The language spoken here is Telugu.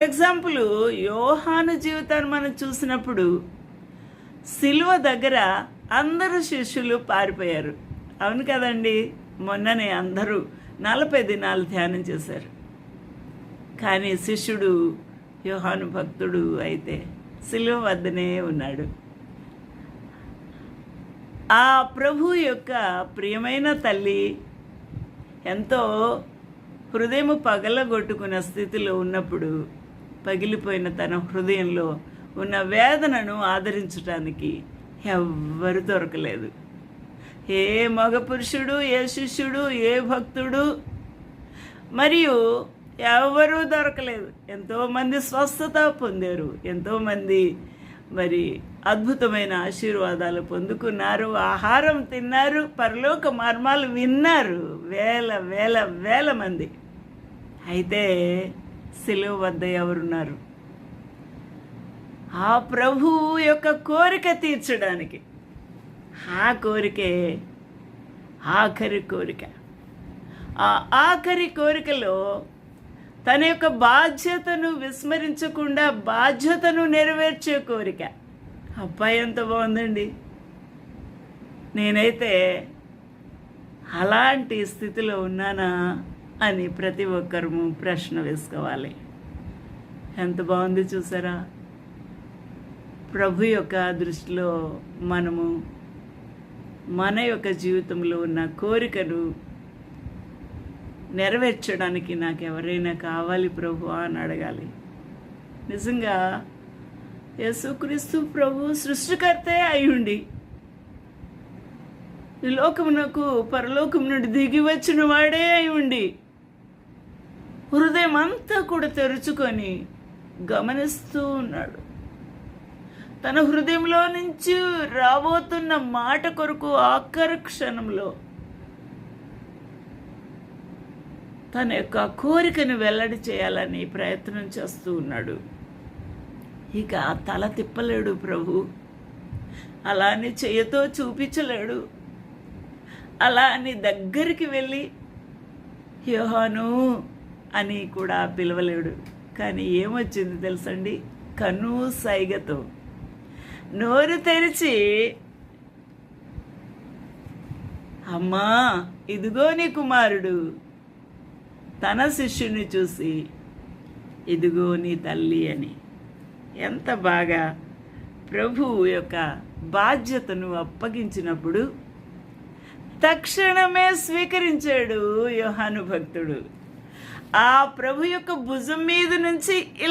ఎగ్జాంపుల్ యోహాను జీవితాన్ని మనం చూసినప్పుడు సిలువ దగ్గర అందరూ శిష్యులు పారిపోయారు. అవును కదండి, మొన్ననే అందరూ 40 దినాలు ధ్యానం చేశారు. కానీ శిష్యుడు యోహాను భక్తుడు అయితే సిలువ వద్దనే ఉన్నాడు. ఆ ప్రభు యొక్క ప్రియమైన తల్లి ఎంతో హృదయం పగలగొట్టుకున్న స్థితిలో ఉన్నప్పుడు పగిలిపోయిన తన హృదయంలో ఉన్న వేదనను ఆదరించడానికి ఎవ్వరు దొరకలేదు. ఏ మగ పురుషుడు, ఏ శిష్యుడు, ఏ భక్తుడు మరియు ఎవరూ దొరకలేదు. ఎంతోమంది స్వస్థత పొందారు, ఎంతోమంది మరి అద్భుతమైన ఆశీర్వాదాలు పొందుకున్నారు, ఆహారం తిన్నారు, పరలోక మర్మాలు విన్నారు, వేల వేల వేల మంది. అయితే సిలువ వద్ద ఎవరున్నారు? ఆ ప్రభువు యొక్క కోరిక తీర్చడానికి. ఆ కోరికే ఆఖరి కోరిక. ఆ ఆఖరి కోరికలో తన యొక్క బాధ్యతను విస్మరించకుండా బాధ్యతను నెరవేర్చే కోరిక. అబ్బాయి ఎంత బాగుందండి. నేనైతే అలాంటి స్థితిలో ఉన్నానా అని ప్రతి ఒక్కరము ప్రశ్న వేసుకోవాలి. ఎంత బాగుంది చూసారా? ప్రభు యొక్క దృష్టిలో మనము మన యొక్క జీవితంలో ఉన్న కోరికను నెరవేర్చడానికి నాకు ఎవరైనా కావాలి ప్రభు అని అడగాలి. నిజంగా యేసుక్రీస్తు ప్రభు సృష్టికర్తే అయ్యుండి ఈ లోకమునకు పరలోకం నుండి దిగి వచ్చిన వాడే అయి ఉండి హృదయం అంతా కూడా తెరుచుకొని గమనిస్తూ ఉన్నాడు. తన హృదయంలో నుంచి రాబోతున్న మాట కొరకు ఆఖరి క్షణంలో తన యొక్క కోరికను వెల్లడి చేయాలని ప్రయత్నం చేస్తూ ఉన్నాడు. ఇక తల తిప్పలేడు ప్రభు, అలా అని చెయ్యతో చూపించలేడు, అలా అని దగ్గరికి వెళ్ళి యోహాను అని కూడా పిలవలేడు. కానీ ఏమొచ్చింది తెలుసండి? కన్ను సైగతో నోరు తెరిచి, అమ్మా ఇదిగో నీ కుమారుడు, తన శిష్యుని చూసి ఇదిగో నీ తల్లి అని ఎంత బాగా ప్రభువు యొక్క బాధ్యతను అప్పగించినప్పుడు తక్షణమే స్వీకరించాడు యోహాను భక్తుడు. ఆ ప్రభు యొక్క భుజం మీద నుంచి ఇలా